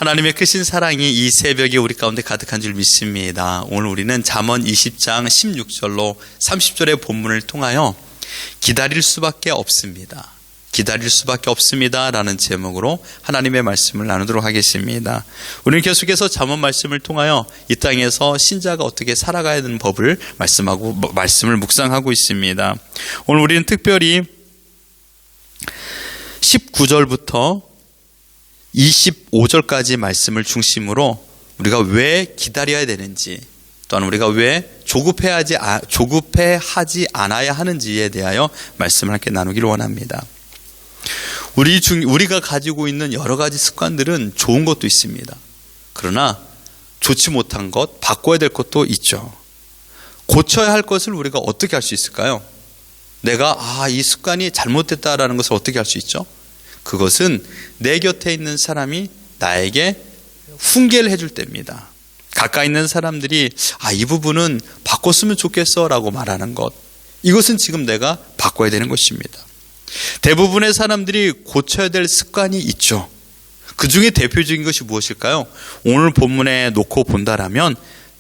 하나님의 크신 사랑이 이 새벽에 우리 가운데 가득한 줄 믿습니다. 오늘 우리는 잠언 20장 16절로 30절의 본문을 통하여 기다릴 수밖에 없습니다. 기다릴 수밖에 없습니다 라는 제목으로 하나님의 말씀을 나누도록 하겠습니다. 우리는 계속해서 잠언 말씀을 통하여 이 땅에서 신자가 어떻게 살아가야 하는 법을 말씀을 묵상하고 있습니다. 오늘 우리는 특별히 19절부터 25절까지 말씀을 중심으로 우리가 왜 기다려야 되는지, 또한 우리가 왜 조급해하지 않아야 하는지에 대하여 말씀을 함께 나누기를 원합니다. 우리가 가지고 있는 여러 가지 습관들은 좋은 것도 있습니다. 그러나 좋지 못한 것, 바꿔야 될 것도 있죠. 고쳐야 할 것을 우리가 어떻게 할 수 있을까요? 내가 이 습관이 잘못됐다라는 것을 어떻게 할 수 있죠? 그것은 내 곁에 있는 사람이 나에게 훈계를 해줄 때입니다. 가까이 있는 사람들이 이 부분은 바꿨으면 좋겠어 라고 말하는 것, 이것은 지금 내가 바꿔야 되는 것입니다. 대부분의 사람들이 고쳐야 될 습관이 있죠. 그 중에 대표적인 것이 무엇일까요? 오늘 본문에 놓고 본다라면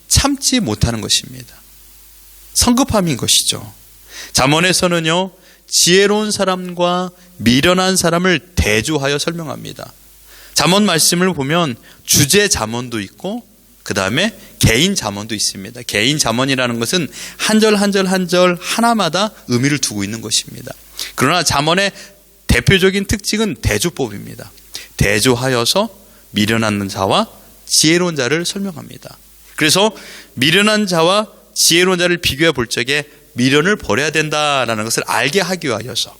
참지 못하는 것입니다. 성급함인 것이죠. 잠언에서는요, 지혜로운 사람과 미련한 사람을 대조하여 설명합니다. 잠언 말씀을 보면 주제 잠언도 있고 그 다음에 개인 잠언도 있습니다. 개인 잠언이라는 것은 한 절 한 절 한 절 하나마다 의미를 두고 있는 것입니다. 그러나 잠언의 대표적인 특징은 대조법입니다. 대조하여서 미련한 자와 지혜로운 자를 설명합니다. 그래서 미련한 자와 지혜로운 자를 비교해 볼 적에 미련을 버려야 된다라는 것을 알게 하기 위하여서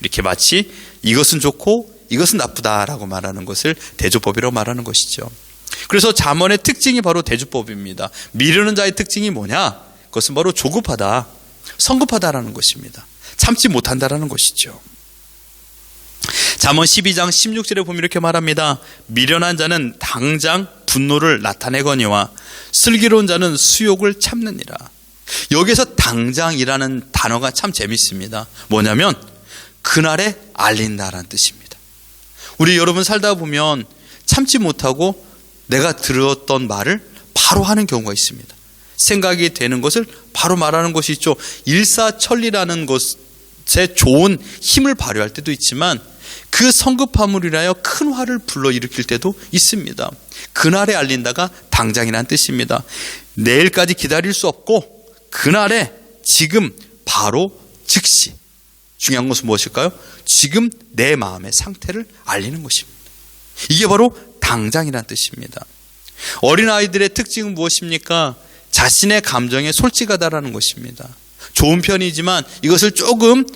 이렇게 마치 이것은 좋고 이것은 나쁘다라고 말하는 것을 대조법이라고 말하는 것이죠. 그래서 잠언의 특징이 바로 대조법입니다. 미루는 자의 특징이 뭐냐? 그것은 바로 조급하다, 성급하다라는 것입니다. 참지 못한다라는 것이죠. 잠언 12장 16절에 보면 이렇게 말합니다. 미련한 자는 당장 분노를 나타내거니와 슬기로운 자는 수욕을 참느니라. 여기서 당장이라는 단어가 참 재밌습니다. 뭐냐면 그날에 알린다라는 뜻입니다. 우리 여러분 살다 보면 참지 못하고 내가 들었던 말을 바로 하는 경우가 있습니다. 생각이 되는 것을 바로 말하는 것이 있죠. 일사천리라는 것에 좋은 힘을 발휘할 때도 있지만 그 성급함으로 인하여 큰 화를 불러일으킬 때도 있습니다. 그날에 알린다가 당장이라는 뜻입니다. 내일까지 기다릴 수 없고 그날에 지금 바로 즉시, 중요한 것은 무엇일까요? 지금 내 마음의 상태를 알리는 것입니다. 이게 바로 당장이라는 뜻입니다. 어린아이들의 특징은 무엇입니까? 자신의 감정에 솔직하다라는 것입니다. 좋은 편이지만 이것을 조금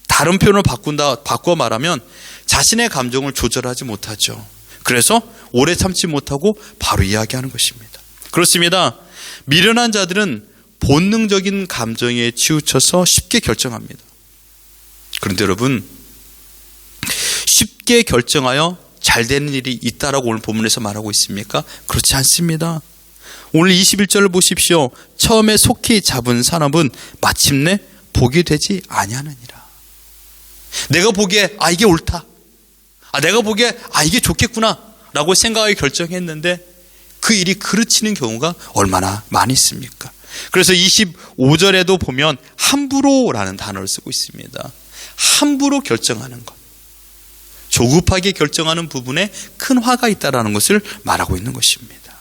다른 표현으로 바꿔 말하면 자신의 감정을 조절하지 못하죠. 그래서 오래 참지 못하고 바로 이야기하는 것입니다. 그렇습니다. 미련한 자들은 본능적인 감정에 치우쳐서 쉽게 결정합니다. 그런데 여러분, 쉽게 결정하여 잘 되는 일이 있다라고 오늘 본문에서 말하고 있습니까? 그렇지 않습니다. 오늘 21절을 보십시오. 처음에 속히 잡은 산업은 마침내 복이 되지 아니하느니라. 내가 보기에 이게 옳다, 내가 보기에 이게 좋겠구나 라고 생각하고 결정했는데 그 일이 그르치는 경우가 얼마나 많이 있습니까? 그래서 25절에도 보면 함부로라는 단어를 쓰고 있습니다. 함부로 결정하는 것, 조급하게 결정하는 부분에 큰 화가 있다는 것을 말하고 있는 것입니다.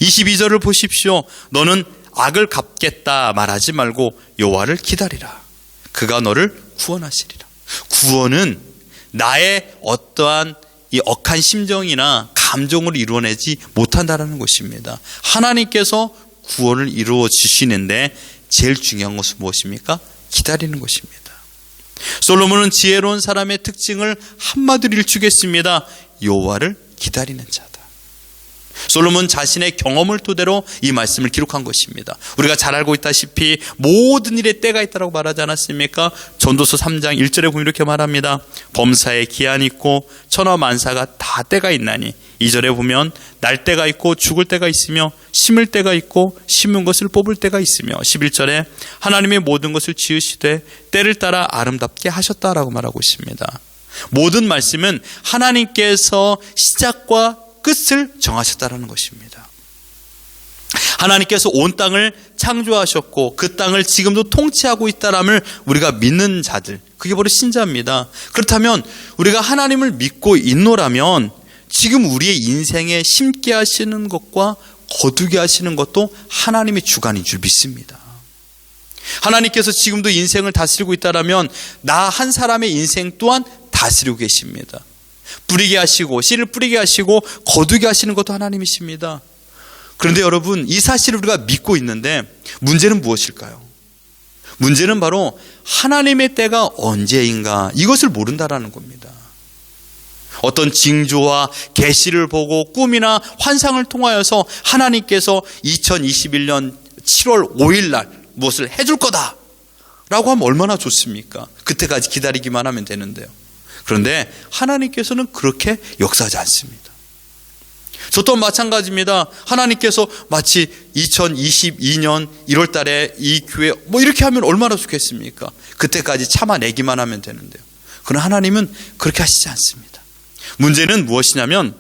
22절을 보십시오. 너는 악을 갚겠다 말하지 말고 여호와를 기다리라. 그가 너를 구원하시리라. 구원은 나의 어떠한 이 억한 심정이나 감정으로 이루어내지 못한다는 것입니다. 하나님께서 구원을 이루어 주시는데 제일 중요한 것은 무엇입니까? 기다리는 것입니다. 솔로몬은 지혜로운 사람의 특징을 한마디로 일축했습니다. 여호와를 기다리는 자다. 솔로몬 자신의 경험을 토대로 이 말씀을 기록한 것입니다. 우리가 잘 알고 있다시피 모든 일에 때가 있다고 말하지 않았습니까? 전도서 3장 1절에 보면 이렇게 말합니다. 범사에 기한이 있고 천하만사가 다 때가 있나니, 2절에 보면 날 때가 있고 죽을 때가 있으며 심을 때가 있고 심은 것을 뽑을 때가 있으며, 11절에 하나님의 모든 것을 지으시되 때를 따라 아름답게 하셨다라고 말하고 있습니다. 모든 말씀은 하나님께서 시작과 끝을 정하셨다라는 것입니다. 하나님께서 온 땅을 창조하셨고 그 땅을 지금도 통치하고 있다람을 우리가 믿는 자들, 그게 바로 신자입니다. 그렇다면 우리가 하나님을 믿고 있노라면 지금 우리의 인생에 심게 하시는 것과 거두게 하시는 것도 하나님의 주관인 줄 믿습니다. 하나님께서 지금도 인생을 다스리고 있다라면 나 한 사람의 인생 또한 다스리고 계십니다. 뿌리게 하시고 씨를 뿌리게 하시고 거두게 하시는 것도 하나님이십니다. 그런데 여러분, 이 사실을 우리가 믿고 있는데 문제는 무엇일까요? 문제는 바로 하나님의 때가 언제인가, 이것을 모른다라는 겁니다. 어떤 징조와 계시를 보고 꿈이나 환상을 통하여서 하나님께서 2021년 7월 5일 날 무엇을 해줄 거다 라고 하면 얼마나 좋습니까? 그때까지 기다리기만 하면 되는데요. 그런데 하나님께서는 그렇게 역사하지 않습니다. 저 또한 마찬가지입니다. 하나님께서 마치 2022년 1월 달에 이 교회 이렇게 하면 얼마나 좋겠습니까? 그때까지 참아내기만 하면 되는데요. 그러나 하나님은 그렇게 하시지 않습니다. 문제는 무엇이냐면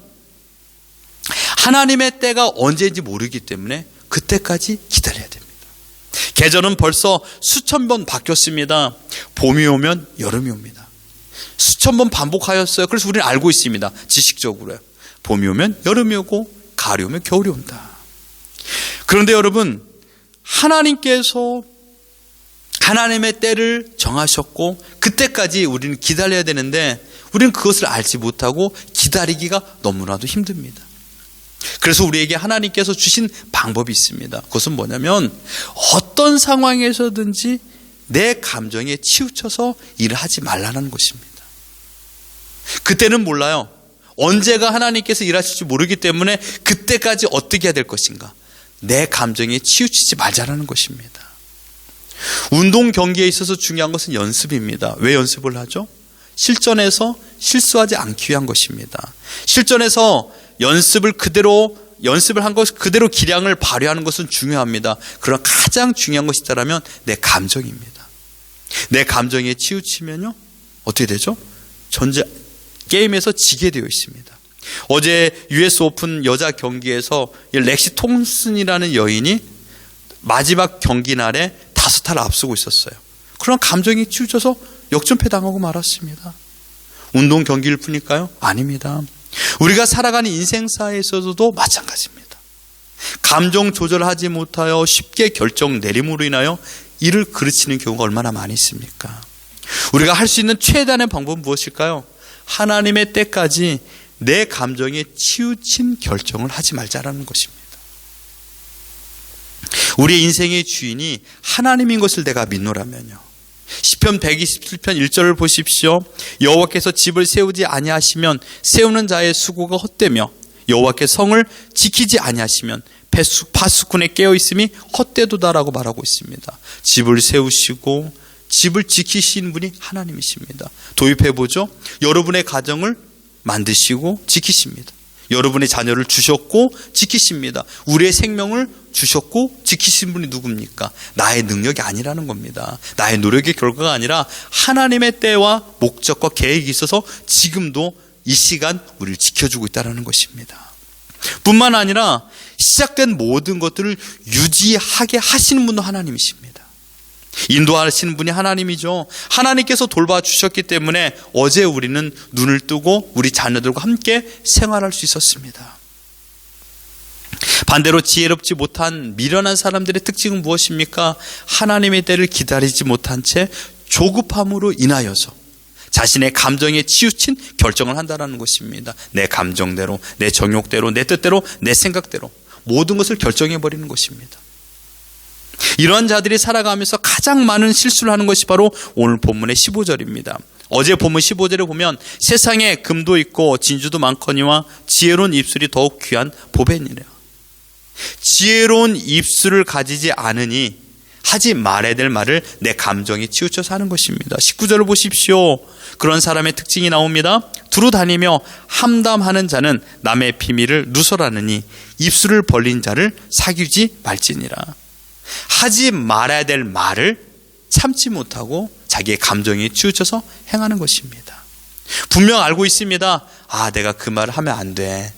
하나님의 때가 언제인지 모르기 때문에 그때까지 기다려야 됩니다. 계절은 벌써 수천 번 바뀌었습니다. 봄이 오면 여름이 옵니다. 수천 번 반복하였어요. 그래서 우리는 알고 있습니다. 지식적으로요. 봄이 오면 여름이 오고 가을이 오면 겨울이 온다. 그런데 여러분, 하나님께서 하나님의 때를 정하셨고 그때까지 우리는 기다려야 되는데 우리는 그것을 알지 못하고 기다리기가 너무나도 힘듭니다. 그래서 우리에게 하나님께서 주신 방법이 있습니다. 그것은 뭐냐면 어떤 상황에서든지 내 감정에 치우쳐서 일을 하지 말라는 것입니다. 그때는 몰라요. 언제가 하나님께서 일하실지 모르기 때문에 그때까지 어떻게 해야 될 것인가, 내 감정에 치우치지 말자라는 것입니다. 운동 경기에 있어서 중요한 것은 연습입니다. 왜 연습을 하죠? 실전에서 실수하지 않기 위한 것입니다. 실전에서 연습을 한 것 그대로 기량을 발휘하는 것은 중요합니다. 그러나 가장 중요한 것이 있다면 내 감정입니다. 내 감정에 치우치면요 어떻게 되죠? 게임에서 지게 되어 있습니다. 어제 US 오픈 여자 경기에서 렉시 톰슨이라는 여인이 마지막 경기 날에 5타를 앞서고 있었어요. 그러나 감정이 치우쳐서 역전패 당하고 말았습니다. 운동 경기일 뿐일까요? 아닙니다. 우리가 살아가는 인생사에서도 마찬가지입니다. 감정 조절하지 못하여 쉽게 결정 내림으로 인하여 일을 그르치는 경우가 얼마나 많이 있습니까? 우리가 할 수 있는 최대한의 방법은 무엇일까요? 하나님의 때까지 내 감정에 치우친 결정을 하지 말자라는 것입니다. 우리의 인생의 주인이 하나님인 것을 내가 믿노라면요, 시편 127편 1절을 보십시오. 여호와께서 집을 세우지 아니하시면 세우는 자의 수고가 헛되며 여호와께서 성을 지키지 아니하시면 파수꾼에 깨어있음이 헛되도다라고 말하고 있습니다. 집을 세우시고 집을 지키시는 분이 하나님이십니다. 도입해보죠. 여러분의 가정을 만드시고 지키십니다. 여러분의 자녀를 주셨고 지키십니다. 우리의 생명을 주셨고 지키신 분이 누굽니까? 나의 능력이 아니라는 겁니다. 나의 노력의 결과가 아니라 하나님의 때와 목적과 계획이 있어서 지금도 이 시간 우리를 지켜주고 있다는 것입니다. 뿐만 아니라 시작된 모든 것들을 유지하게 하시는 분도 하나님이십니다. 인도하시는 분이 하나님이죠. 하나님께서 돌봐주셨기 때문에 어제 우리는 눈을 뜨고 우리 자녀들과 함께 생활할 수 있었습니다. 반대로 지혜롭지 못한 미련한 사람들의 특징은 무엇입니까? 하나님의 때를 기다리지 못한 채 조급함으로 인하여서 자신의 감정에 치우친 결정을 한다는 것입니다. 내 감정대로, 내 정욕대로, 내 뜻대로, 내 생각대로 모든 것을 결정해버리는 것입니다. 이러한 자들이 살아가면서 가장 많은 실수를 하는 것이 바로 오늘 본문의 15절입니다. 어제 본문 15절에 보면 세상에 금도 있고 진주도 많거니와 지혜로운 입술이 더욱 귀한 보배니라. 지혜로운 입술을 가지지 않으니 하지 말아야 될 말을 내 감정에 치우쳐서 하는 것입니다. 19절을 보십시오. 그런 사람의 특징이 나옵니다. 두루 다니며 함담하는 자는 남의 비밀을 누설하느니 입술을 벌린 자를 사귀지 말지니라. 하지 말아야 될 말을 참지 못하고 자기의 감정에 치우쳐서 행하는 것입니다. 분명 알고 있습니다. 내가 그 말을 하면 안 돼.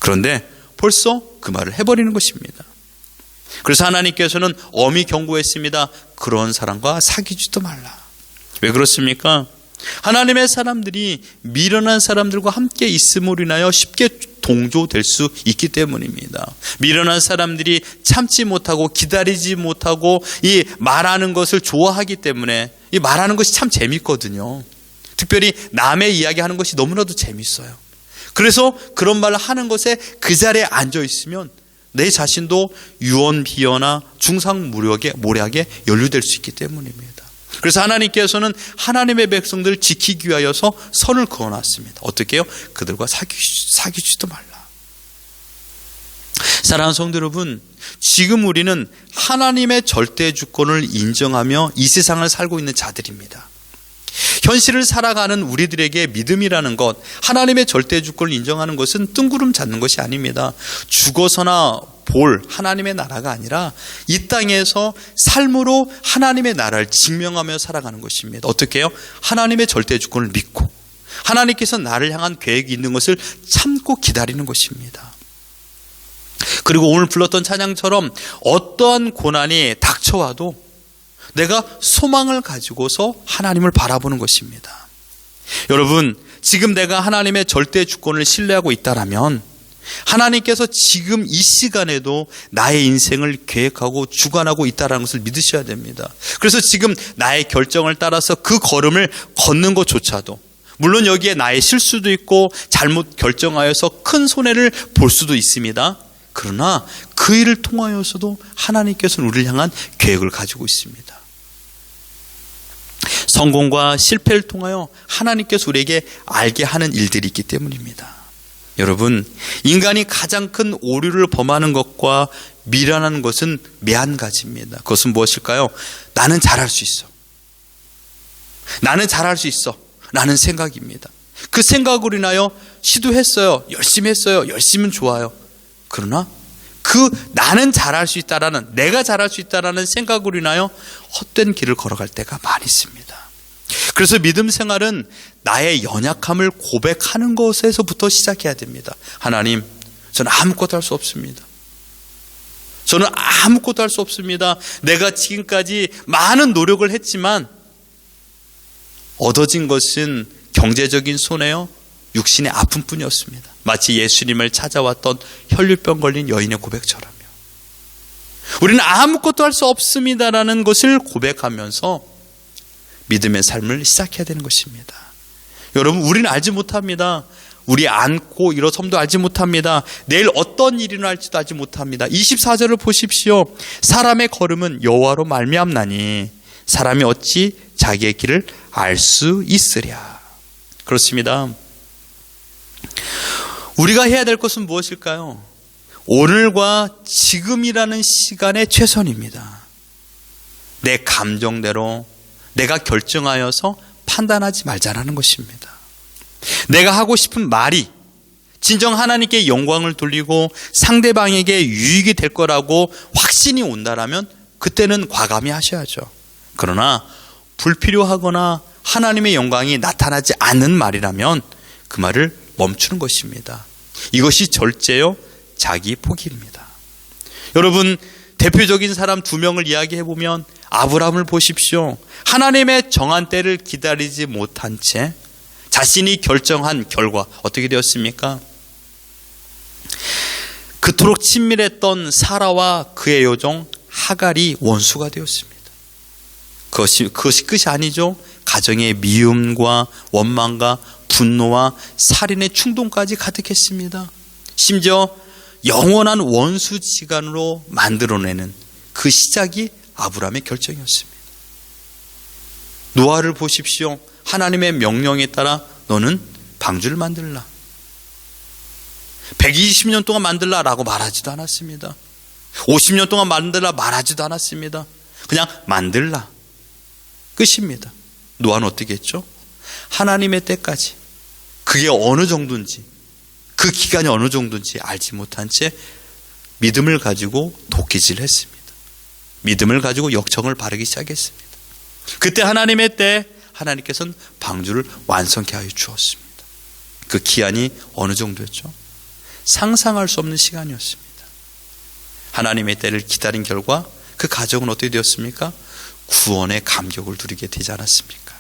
그런데 벌써 그 말을 해버리는 것입니다. 그래서 하나님께서는 엄히 경고했습니다. 그런 사람과 사귀지도 말라. 왜 그렇습니까? 하나님의 사람들이 미련한 사람들과 함께 있음으로 인하여 쉽게 동조될 수 있기 때문입니다. 미련한 사람들이 참지 못하고 기다리지 못하고 이 말하는 것을 좋아하기 때문에 이 말하는 것이 참 재밌거든요. 특별히 남의 이야기하는 것이 너무나도 재밌어요. 그래서 그런 말을 하는 것에 그 자리에 앉아 있으면 내 자신도 유언비어나 중상모략에 연루될 수 있기 때문입니다. 그래서 하나님께서는 하나님의 백성들을 지키기 위하여서 선을 그어놨습니다. 어떻게 해요? 그들과 사귀지도 말라. 사랑하는 성도 여러분, 지금 우리는 하나님의 절대 주권을 인정하며 이 세상을 살고 있는 자들입니다. 현실을 살아가는 우리들에게 믿음이라는 것, 하나님의 절대 주권을 인정하는 것은 뜬구름 잡는 것이 아닙니다. 죽어서나 볼 하나님의 나라가 아니라 이 땅에서 삶으로 하나님의 나라를 증명하며 살아가는 것입니다. 어떻게 해요? 하나님의 절대 주권을 믿고 하나님께서 나를 향한 계획이 있는 것을 참고 기다리는 것입니다. 그리고 오늘 불렀던 찬양처럼 어떠한 고난이 닥쳐와도 내가 소망을 가지고서 하나님을 바라보는 것입니다. 여러분, 지금 내가 하나님의 절대 주권을 신뢰하고 있다라면 하나님께서 지금 이 시간에도 나의 인생을 계획하고 주관하고 있다는 것을 믿으셔야 됩니다. 그래서 지금 나의 결정을 따라서 그 걸음을 걷는 것조차도, 물론 여기에 나의 실수도 있고 잘못 결정하여서 큰 손해를 볼 수도 있습니다. 그러나 그 일을 통하여서도 하나님께서는 우리를 향한 계획을 가지고 있습니다. 성공과 실패를 통하여 하나님께서 우리에게 알게 하는 일들이 있기 때문입니다. 여러분, 인간이 가장 큰 오류를 범하는 것과 미련한 것은 매한가지입니다. 그것은 무엇일까요? 나는 잘할 수 있어. 나는 잘할 수 있어. 라는 생각입니다. 그 생각으로 인하여 시도했어요. 열심히 했어요. 열심은 좋아요. 그러나 그 나는 잘할 수 있다라는, 내가 잘할 수 있다라는 생각으로 인하여 헛된 길을 걸어갈 때가 많이 있습니다. 그래서 믿음 생활은 나의 연약함을 고백하는 것에서부터 시작해야 됩니다. 하나님, 저는 아무것도 할 수 없습니다. 저는 아무것도 할 수 없습니다. 내가 지금까지 많은 노력을 했지만 얻어진 것은 경제적인 손해요, 육신의 아픔뿐이었습니다. 마치 예수님을 찾아왔던 혈류병 걸린 여인의 고백처럼요. 우리는 아무것도 할 수 없습니다라는 것을 고백하면서 믿음의 삶을 시작해야 되는 것입니다. 여러분, 우리는 알지 못합니다. 우리 앉고 일어섬도 알지 못합니다. 내일 어떤 일이 날지도 알지 못합니다. 24절을 보십시오. 사람의 걸음은 여호와로 말미암나니 사람이 어찌 자기의 길을 알 수 있으랴. 그렇습니다. 우리가 해야 될 것은 무엇일까요? 오늘과 지금이라는 시간의 최선입니다. 내 감정대로 내가 결정하여서 판단하지 말자라는 것입니다. 내가 하고 싶은 말이 진정 하나님께 영광을 돌리고 상대방에게 유익이 될 거라고 확신이 온다라면 그때는 과감히 하셔야죠. 그러나 불필요하거나 하나님의 영광이 나타나지 않는 말이라면 그 말을 멈추는 것입니다. 이것이 절제요 자기 포기입니다. 여러분, 대표적인 사람 2명을 이야기해보면 아브라함을 보십시오. 하나님의 정한 때를 기다리지 못한 채 자신이 결정한 결과 어떻게 되었습니까? 그토록 친밀했던 사라와 그의 여종 하갈이 원수가 되었습니다. 그것이 끝이 아니죠. 가정의 미움과 원망과 분노와 살인의 충동까지 가득했습니다. 심지어 영원한 원수지간으로 만들어내는 그 시작이 아브라함의 결정이었습니다. 노아를 보십시오. 하나님의 명령에 따라 너는 방주를 만들라. 120년 동안 만들라라고 말하지도 않았습니다. 50년 동안 만들라 말하지도 않았습니다. 그냥 만들라. 끝입니다. 노아는 어떻게 했죠? 하나님의 때까지 그게 어느 정도인지, 그 기간이 어느 정도인지 알지 못한 채 믿음을 가지고 도끼질을 했습니다. 믿음을 가지고 역청을 바르기 시작했습니다. 그때 하나님의 때 하나님께서는 방주를 완성케 하여 주었습니다. 그 기한이 어느 정도였죠? 상상할 수 없는 시간이었습니다. 하나님의 때를 기다린 결과 그 가정은 어떻게 되었습니까? 구원의 감격을 누리게 되지 않았습니까?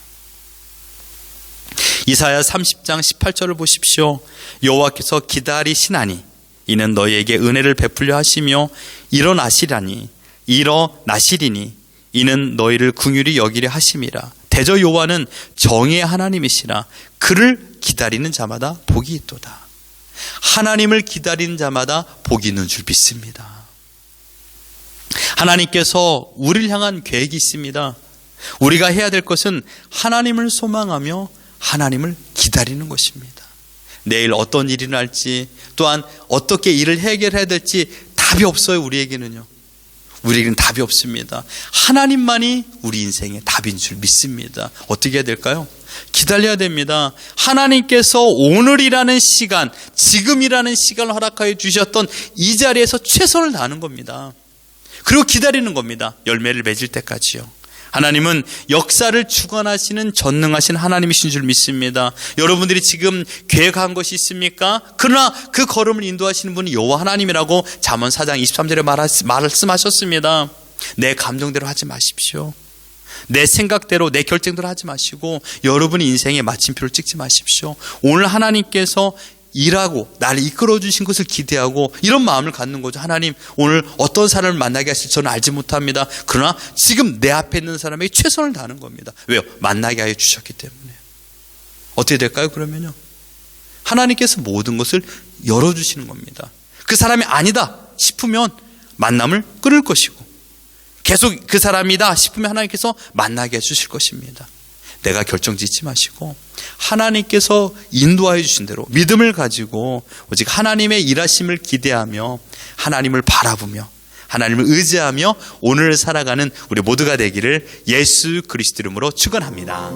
이사야 30장 18절을 보십시오. 여호와께서 기다리시나니 이는 너희에게 은혜를 베풀려 하시며 일어나시리니 이는 너희를 긍휼히 여기려 하심이라. 대저 여호와는 정의의 하나님이시라. 그를 기다리는 자마다 복이 있도다. 하나님을 기다리는 자마다 복이 있는 줄 믿습니다. 하나님께서 우리를 향한 계획이 있습니다. 우리가 해야 될 것은 하나님을 소망하며 하나님을 기다리는 것입니다. 내일 어떤 일이 날지, 또한 어떻게 일을 해결해야 될지 답이 없어요. 우리에게는요. 우리에게는 답이 없습니다. 하나님만이 우리 인생의 답인 줄 믿습니다. 어떻게 해야 될까요? 기다려야 됩니다. 하나님께서 오늘이라는 시간, 지금이라는 시간을 허락하여 주셨던 이 자리에서 최선을 다하는 겁니다. 그리고 기다리는 겁니다. 열매를 맺을 때까지요. 하나님은 역사를 주관하시는 전능하신 하나님이신 줄 믿습니다. 여러분들이 지금 계획한 것이 있습니까? 그러나 그 걸음을 인도하시는 분이 여호와 하나님이라고 잠언 4장 23절에 말씀하셨습니다. 내 감정대로 하지 마십시오. 내 생각대로, 내 결정대로 하지 마시고 여러분의 인생에 마침표를 찍지 마십시오. 오늘 하나님께서 일하고 나를 이끌어 주신 것을 기대하고 이런 마음을 갖는 거죠. 하나님, 오늘 어떤 사람을 만나게 하실지 저는 알지 못합니다. 그러나 지금 내 앞에 있는 사람에게 최선을 다하는 겁니다. 왜요? 만나게 하여 주셨기 때문에. 어떻게 될까요? 그러면요, 하나님께서 모든 것을 열어주시는 겁니다. 그 사람이 아니다 싶으면 만남을 끊을 것이고, 계속 그 사람이다 싶으면 하나님께서 만나게 해주실 것입니다. 내가 결정짓지 마시고 하나님께서 인도하여 주신 대로 믿음을 가지고 오직 하나님의 일하심을 기대하며 하나님을 바라보며 하나님을 의지하며 오늘을 살아가는 우리 모두가 되기를 예수 그리스도 이름으로 축원합니다.